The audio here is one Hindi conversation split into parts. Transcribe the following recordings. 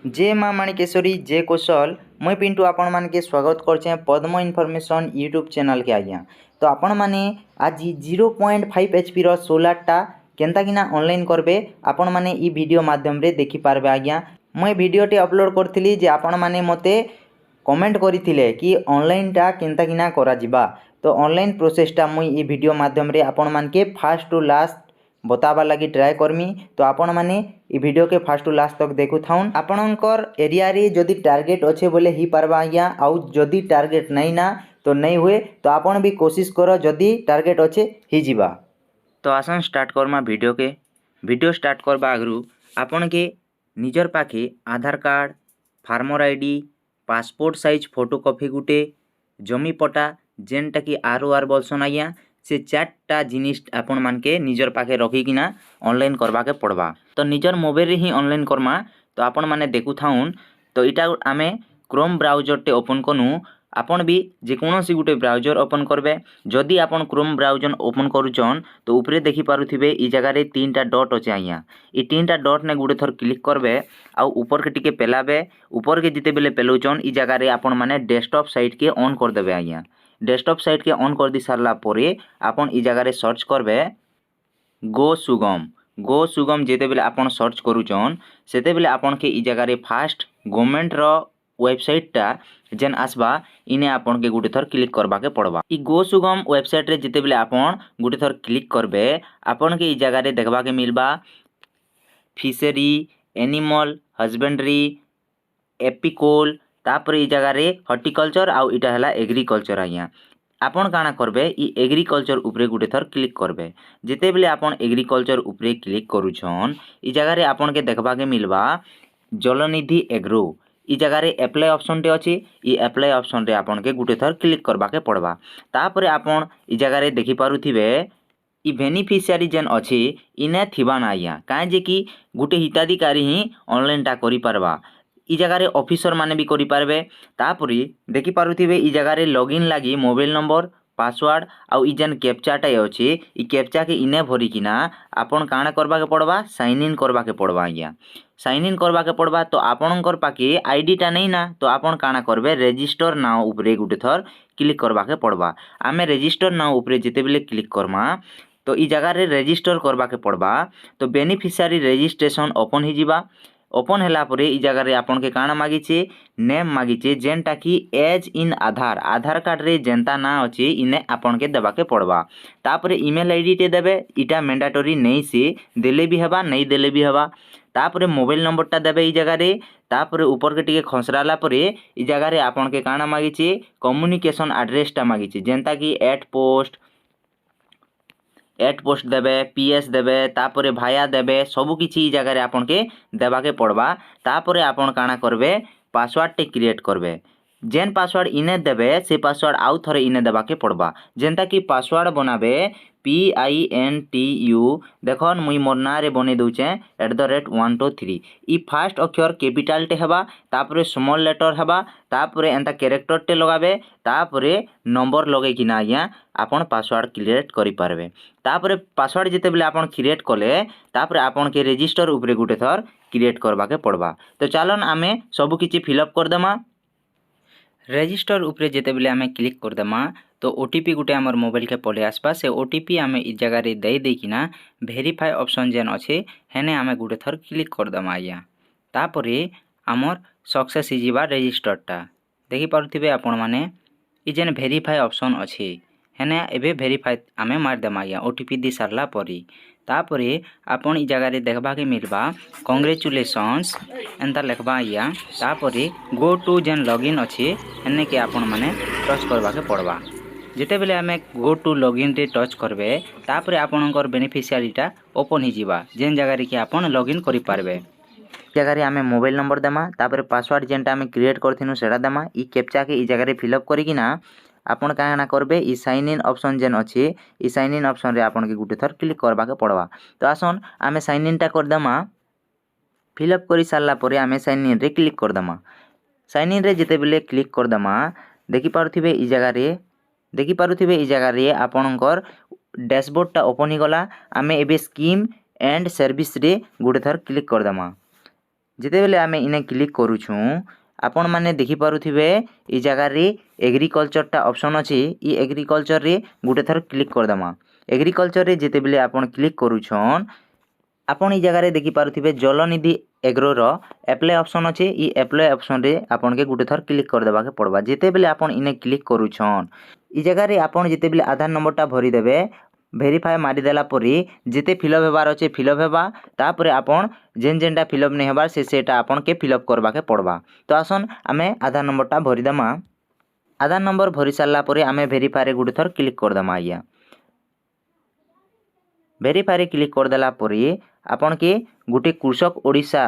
जे माँ माणिकेश्वरी जे कौशल मुई पिंटू आपण मानके स्वागत करछे पद्म इनफॉरमेशन यूट्यूब चैनल के आज्ञा। तो आपण माने आज 0.5 HP रो सोलारटा केनता किना ऑनलाइन करबे आपण माने ई वीडियो माध्यम रे देखि पारबे आज्ञा। मुई वीडियोटी अपलोड करथिली जे आपण माने मते कमेंट करथिले कि ऑनलाइन टा केनता किना करा जिबा। तो ऑनलाइन प्रोसेसटा मुई ई वीडियो माध्यम रे आपण मानके फास्ट टू लास्ट बतावा लगी ट्राए करमी। तो आपण माने ई वीडियो के फास्ट टू लास्ट तक देखु थाउन। आपणकर एरिया रे जदि टारगेट अच्छे बोले ही पारबा आज्ञा। आउ जदि टारगेट नहीं ना तो नहीं हुए तो आपण भी कोशिश करो जदि टारगेट अच्छे ही जीवा। तो आसन स्टार्ट करमा वीडियो स्टार्ट करबा आगरू आपण के निजर पाखे Aadhaar card farmer ID passport size photocopy गुटे जमी पटा जेनटा कि आर बोलसन आज्ञा से 4टा जिनिस आपण मानके निजर पाखे रखिकिना ऑनलाइन करवाके पड़वा। तो निजर मोबाइल रे ही ऑनलाइन करमा। तो आपण माने देखु थाउन। तो इटा आमे क्रोम ब्राउजर टे ओपन कनु। आपण भी जेकोनोसी गुटे ब्राउजर ओपन करबे। जदि आपण क्रोम ब्राउजर ओपन करूचन तो ऊपरे देखि पारुथिबे ई जगह रे 3टा डॉट अछि आज्ञा। ई 3टा डॉट ने गुटे थर क्लिक करबे आ ऊपर के टिके पेलाबे। ऊपर के जिते बेले पेलौचन ई जगह रे आपण माने डेस्कटॉप साइट के ऑन कर देबे आज्ञा। डेस्कटॉप साइट के ऑन कर दी सारला परे आपण ई जगह रे सर्च करबे गो सुगम जेते बेले आपण सर्च करूचन सेते बेले आपण के ई जगह रे फास्ट गवर्नमेंट रो वेबसाइट टा जेन आसबा इने आपण के गुटे थर क्लिक करबा के पड़बा। ई गो सुगम वेबसाइट रे जेते बेले आपण गुटे थर क्लिक करबे आपण के ई जगह रे देखबा के मिलबा फिशरी एनिमल हस्बेंडरी एपिकोल तापर ई जगह रे हॉर्टिकल्चर आउ इटा हला एग्रीकल्चर आज्ञा। आपण काना करबे ई एग्रीकल्चर उपरे गुटे थर क्लिक करबे। जेते बेले आपण एग्रीकल्चर उपरे क्लिक करूछन ई जगह रे आपण के देखबा के मिलबा जलनिधि एग्रो। ई जगह रे अप्लाई ऑप्शन टे अछि। ई अप्लाई ऑप्शन रे आपण के गुटे थर क्लिक करबा के पड़बा। तापर आपण ई जगह रे देखि पारुथिबे ई बेनिफिशियरी जेन अछि इने थिबा ना आज्ञा। काहे जे कि गुटे हिताधिकारी ही ऑनलाइन टा करि पारबा। ई जगह रे ऑफिसर माने भी करि पारबे। तापरी देखि पारुथिबे ई जगह रे लॉगिन लागी मोबाइल नंबर पासवर्ड आउ ई जेन कैप्चा टा अछि ई कैप्चा के इने भरी किना आपण काना करबा के पड़बा साइन इन करबा के पड़बा आज्ञा। साइन इन करबा के पड़बा। तो आपणकर पाके आईडी टा नहीं ना तो आपण काना करबे रजिस्टर नाउ उपरे गुटे थर क्लिक करबा के पड़बा। आमे रजिस्टर नाउ उपरे जेते बेले क्लिक करमा तो ई जगह रे रजिस्टर करबा के पड़बा। तो बेनिफिशियरी रजिस्ट्रेशन ओपन ही जिबा। ओपन हैला परे ई जगह रे आपण के काना मागिचे नेम मागिचे जेनटा कि एज इन आधार कार्ड रे जेनता ना अछि इने आपण के देबा के पड़बा। तापरे ईमेल आईडी टे देबे। इटा मैंडेटरी नहीं से देले भी हेबा नहीं देले भी हेबा। तापरे मोबाइल नंबर टा देबे ई जगह रे। तापरे ऊपर के टिके खसराला परे ई जगह रे आपण के काना मागिचे कम्युनिकेशन एड्रेस टा मागिचे जेनता कि एट पोस्ट देबे पीएस देबे तापरे भाया देबे सबु किछि ई जगह रे आपण के देबा के पड़बा। तापरे आपण काना करबे पासवर्ड टे क्रिएट करबे। जेन पासवर्ड इने देबे से पासवर्ड आउ थरे इने देबा के पड़बा। जेनता कि पासवर्ड बनाबे PINTU देखन मुई मोर ना रे बने दउचे @123। ई फास्ट अक्षर कैपिटल टे हेबा तापरे स्मॉल लेटर हेबा तापरे एंता कैरेक्टर टे लगाबे तापरे नंबर लगे किना आज्ञा आपण पासवर्ड क्रिएट करि पारबे। तापरे पासवर्ड जेते बेले आपण क्रिएट कले तापरे आपण के रजिस्टर उपरे गुटे थर क्रिएट करबा के पड़बा। तो चालन आमे सब किछि फिलअप कर देमा। रजिस्टर उपरे जेते बेले आमे क्लिक कर देमा तो ओटीपी गुटे हमर मोबाइल के पले आसबा। से ओटीपी आमे ई जगह रे दे किना वेरीफाई ऑप्शन जेन अछि हेने आमे गुटे थर क्लिक कर देमा आज्ञा। तापरे हमर सक्सेस ही जिबा रजिस्टर टा देखि पारुथिबे आपण माने ई जेन वेरीफाई ऑप्शन अछि हेने एबे वेरीफाई आमे मार देमा आज्ञा ओटीपी दी सारला परी। तापरे आपण ई जगह रे देखबा के मिलबा कांग्रेचुलेशंस एंता लिखबा आज्ञा। तापरे गो टू जेन लॉगिन अछि हेने के आपण माने टच करबा के पड़बा। जेते बेले आमे गो टू लॉगिन रे टच करबे तापरे आपणकर बेनिफिशियरी टा ओपन ही जिबा जेन जगह रे कि आपण लॉगिन करि पारबे। जगह रे आमे मोबाइल नंबर देमा तापरे पासवर्ड जेनटा आमे क्रिएट करथिनु सेडा देमा। ई कैप्चा के ई जगह रे फिलअप करि किना आपण काना करबे ई साइन इन ऑप्शन जेन अछि ई साइन इन ऑप्शन रे आपण के गुटे थर क्लिक करबा के पड़बा। तो आसन आमे साइन इन टा कर देमा। फिलअप करि सारला परे आमे साइन इन रे क्लिक कर देमा। साइन इन रे जेते बेले क्लिक कर देमा देखि पारुथिबे ई जगह रे आपणकर डैशबोर्ड टा ओपन ही गला। आमे एबे स्कीम एंड सर्विस रे गुटे थर क्लिक कर देमा। जितेबले आम इने क्लिक करूँ आपण मैंने देखिपे ये जगार एग्रिकल्चरटा ऑप्शन अच्छी ये एग्रिकल्चर रे गोटे थर क्लिक करदेमा। एग्रिकल्चर रे जितेबले आपण क्लिक करूछन आपण ये जगार देखिपे जलनिधि एग्रोर एप्लाय ऑप्शन अच्छे ये एप्लाय ऑप्शन रे आपण के गोटे थर क्लिक करदेवा के पड़वा। जितेबले आपण इने क्लिक करूछन ये जगार आपण जितेबले आधार नंबरटा भरीदेवे भेरीफाए मारिदेला परी जिते फिलअप हेबार अच्छे फिलअप हेबा तापर आपण जेन जेनटा फिलअप नहीं हेबार सेटा आपण के फिलअप करवा के पड़वा। तो आसन आमे आधार नंबरटा भरीदेमा। आधार नंबर भरी सारा पर आमे भेरीफाए गोटे थर क्लिक करदेमा। आज्ञा भेरीफाए क्लिक करदेला परी आपण के गोटे कृषक ओडिशा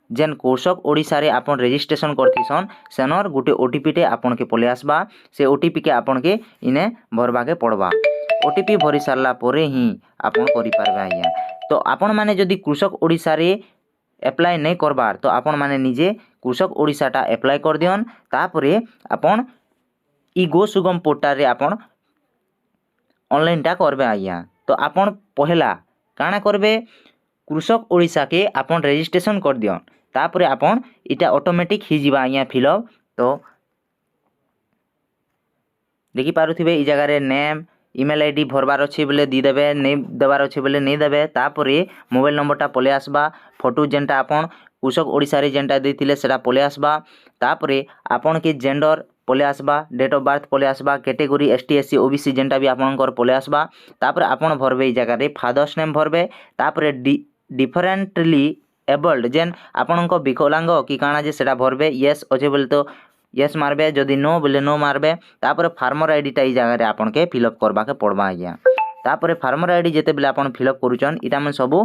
जेन कृषक ओडिशा रे आपण रजिस्ट्रेशन करथिसन सेनर गोटे ओटीपी टे आपण के पले आसबा। से ओटीपी के आपण के इने भरवा के पड़वा। ओटीपी भरी सारा पर ही आपण करि पारबे। आज्ञा तो आपण माने जदि कृषक ओडिशा रे एप्लाय नहीं करबार तो आपण माने निजे कृषक ओडिशाटा एप्लाय कर दियन। तापरे आपण ई गो सुगम पोर्टल रे आपण ऑनलाइनटा करबे। आज्ञा तो आपण पहला काना करबे कृषक ओडिशा के आपण रजिस्ट्रेशन कर दियन तापरे आपण इटा ऑटोमेटिक ही जिबा। आज्ञा फिलअप तो देखि पारुथिबे ई जगह रे नेम ईमेल आईडी भरबार अच्छे बोले दी देबे नहीं देबार अच्छे बोले नहीं देबे। तापरे मोबाइल नंबरटा पले आसबा फोटो जेनटा आपण कृषक ओडिशा रे जेनटा देथिले सेटा पले आसबा। तापरे आपण के जेंडर पले आसबा डेट ऑफ बर्थ पले आसबा कैटेगरी एसटी एससी ओबीसी जेनटा भी आपनकर पले आसबा। तापरे आपण भरबे ई जगह रे फादर्स नेम भरबे। तापरे डिफरेंटली एबल्ड जेन आपणक विकलांग कि काଣା जे सेटा भरबे येस अच्छे बोले तो येस मारबे जदि नो बोले नो मारबे। तापर फार्मर आईडीटा ई जगह रे आपण के फिलअप करबा के पड़बा। आज्ञा तापर फार्मर आईडी जेते बेले आपण फिलअप करूछन इटा मन सबू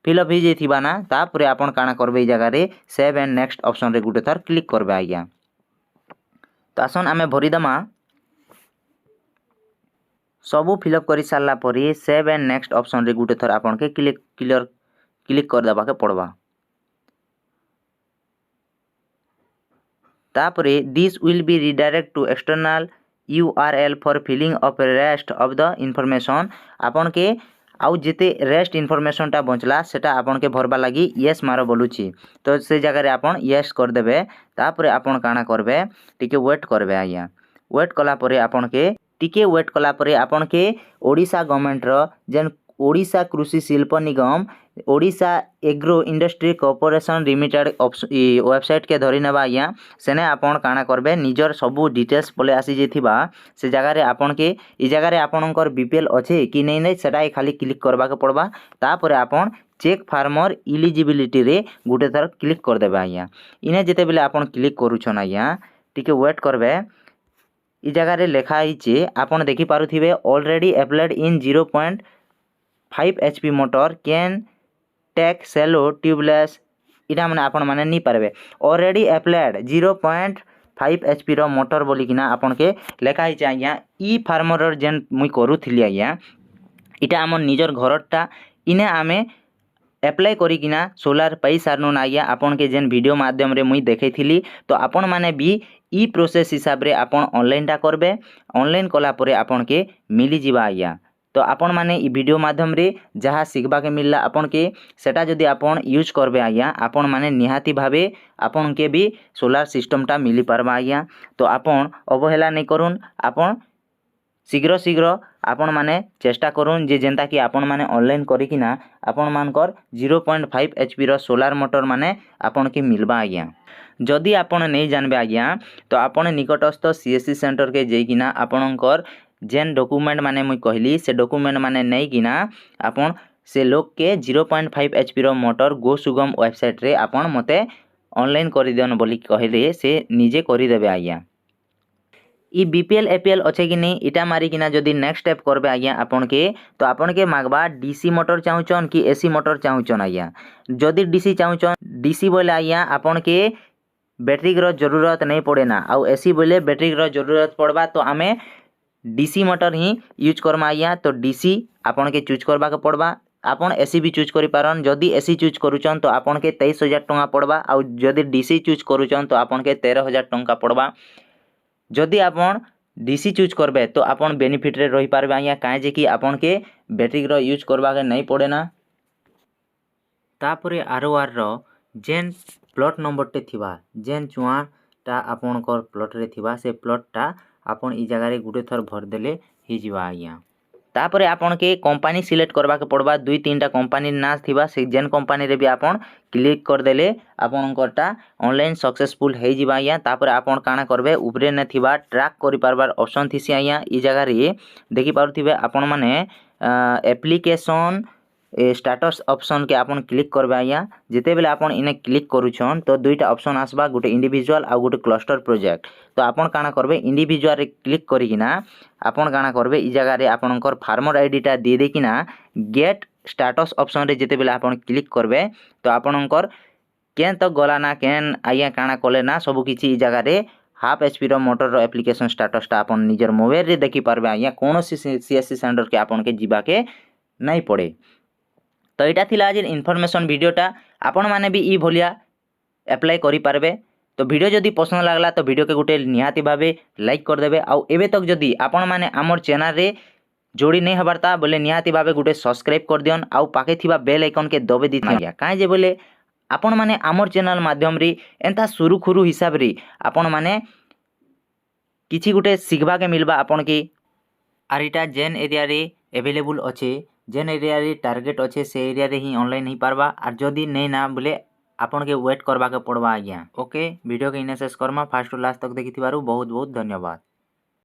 फिलअप ही जेथिबा ना। तापर आपण काଣା करबे ई जगह रे सेव एंड नेक्स्ट ऑप्शन रे गुटे थर क्लिक करबे। आज्ञा तो आसन आमे भरी दमा सबू फिलअप करि सारला परी सेव एंड नेक्स्ट ऑप्शन रे गुटे थर आपण के क्लिक कर देबा के पड़बा। तापरे this will be redirect to external URL for filling up rest of the information. आपण के आउ जिते रेस्ट इनफॉरमेशनटा बचला सेटा आपण के भरबा लगी येस मार बोलुची तो से जगह रे आपण येस कर देबे। तापरे आपण काना करबे टिके वेट करबे। आज्ञा वेट कला परे आपण के टिके वेट कला परे आपण के ओडिशा गवर्नमेंट रो जेन Odisha Krishi Shilpa Nigam Odisha agro industry corporation limited website के धरी नेबा। आज्ञा सेने आपण काना करबे निजर सबू डिटेल्स पले आसी जेथिबा से जगह रे आपण के ई जगह रे आपणकर बीपीएल अच्छे कि नहीं नहीं सेटा खाली क्लिक करबा के पड़बा। तापरे आपण चेक फार्मर इलिजिबिलिटी रे गुटे थर क्लिक कर देबे। आज्ञा इने जेते बेले आपण क्लिक करूछन आज्ञा टिके वेट करबे। ई जगह रे लेखा आइचे आपण देखि पारुथिबे already applied in 0.5 HP motor can take shallow tubewells इटा माने आपण माने नहीं पारबे। ऑलरेडी अप्लाइड 0.5 HP रो मोटर बोलिकिना आपण के लेखा आइचे। आज्ञा ई फार्मर जेन मुई करूथिली आज्ञा इटा हमर निजर घरटा इने आमे एप्लाय करिकिना सोलार पाई सारनु। आज्ञा आपण के जेन वीडियो माध्यम रे मुई देखैथिली तो आपण माने भी ई प्रोसेस हिसाब रे आपण ऑनलाइनटा करबे। ऑनलाइन कला परे आपण के मिली जिबा। आज्ञा तो आपण माने ई वीडियो माध्यम रे जहाँ शिखबा के मिलला आपण के सेटा जदि आपण यूज करबे आज्ञा आपण माने निहाती भावे आपण के भी सोलार सिस्टमटा मिली पारबा। आज्ञा तो आपण अवहेला नहीं करूँ आपण शीघ्र शीघ्र आपण माने चेष्टा करूँ जे जेंता कि आपण माने ऑनलाइन करिकिना आपण मानकर 0.5 HP रो सोलार मोटर माने आपण के मिलबा। आज्ञा जदि आपण नहीं जानबे आज्ञा तो आपण निकटस्थ CSC सेंटर के जेकिना आपणकर जेन डॉक्यूमेंट माने मुई कहली से डॉक्यूमेंट माने नहीं किना आपण से लोग के 0.5 HP रो मोटर गो सुगम वेबसाइट रे आपण मते ऑनलाइन करि दियन बोली कहले से निजे करि देबे। आज्ञा ई बीपीएल एपीएल अच्छे कि नहीं इटा मारी किना जदि नेक्स्ट स्टेप करबे आज्ञा आपण के तो आपण के मागबा डीसी मोटर चाहूचन कि एसी मोटर चाहूचन। आज्ञा जदि डीसी चाहूचन डीसी बोले आज्ञा आपण के बैटरी रो जरूरत नहीं पड़े ना आउ एसी बोले बैटरी रो जरूरत पड़बा तो आमे डीसी मोटर ही यूज करमा। आज्ञा तो डीसी आपण के चूज करबा के पड़बा। आपण एसी भी चूज करि पारन जदि एसी चूज करूचन तो आपण के 23,000 टंका पड़बा आउ जदि डीसी चूज करूचन तो आपण के 13,000 टंका पड़बा। जदि आपण डीसी चूज करबे तो आपण बेनिफिट रे रही पारबे। आज्ञा काहे जे कि आपण के बैटरी रो यूज करबा के नहीं पड़े ना। तापरे आरओआर रो जेन प्लॉट नंबरटे थिबा जेन चुआटा आपणकर प्लॉटरे थिबा से प्लॉटटा आपन ई जगह गुटे थर भरदेले ही जिवा आज्ञा। तापर आपन के कंपनी सिलेक्ट करबा के पड़बा 2-3टा कंपनी ना थिबा से जेन कंपनी रे भी आपन क्लिक कर देले आपनकरटा ऑनलाइन सक्सेसफुल हे जिवा आज्ञा। तापर आपन काना करबे ऊपरे ने थिबा ट्रैक करि पारबार ऑप्शन थिसी आज्ञा। ई जगह रे देखि पारुथिबे आपन माने एप्लीकेशन स्टेटस ऑप्शन के आपन क्लिक करबे आज्ञा। जेते बेले आपन इने क्लिक करूछन तो दुईटा ऑप्शन आसबा गुटे इंडिविजुअल आ गुटे क्लस्टर प्रोजेक्ट। तो आपन काना करबे इंडिविजुअल रे क्लिक करिकिना आपन काना करबे ई जगह रे आपनकर फार्मर आईडीटा दे देकिना गेट स्टेटस ऑप्शन रे जेते बेले आपन क्लिक करबे तो आपनकर केन तो गला ना केन आज्ञा काना कले ना सब किछि ई जगह रे हाफ एचपी रो मोटर रो एप्लीकेशन स्टेटसटा आपन निजर मोबाइल रे देखि पारबे आज्ञा। कोनोसी सीएससी सेंटर के आपन के जिबा के नहीं पड़े। तो यहाँ थिला आज इनफॉरमेशन वीडियोटा आपण माने भी ई भलिया अप्लाई करि पारबे। तो वीडियो जदि पसंद लागला तो वीडियो के गुटे निहाती भावे लाइक कर देबे। आउ एबे तक जदि आपण माने हमर चैनल रे जोड़ी नहीं हबारता बोले निहाती भावे गुटे सब्सक्राइब कर दियन आउ पाखे थिबा बेल आइकन के दबे दी दिया काहे जे बोले आपण माने हमर चैनल माध्यम रे एंता सुरुखुरु हिसाब रे आपण माने किछि गुटे सिखबा के मिलबा आपण के आर इटा जेन एरिया रे अवेलेबल अच्छे जेन एरिया रे टारगेट अच्छे से एरिया रे ही ऑनलाइन ही पारबा आर जदि नहीं ना बोले आपन के वेट करबा के पड़बा आज्ञा। ओके वीडियो के इने शेष करमा फास्ट टू लास्ट तक देखि बहुत बहुत धन्यवाद।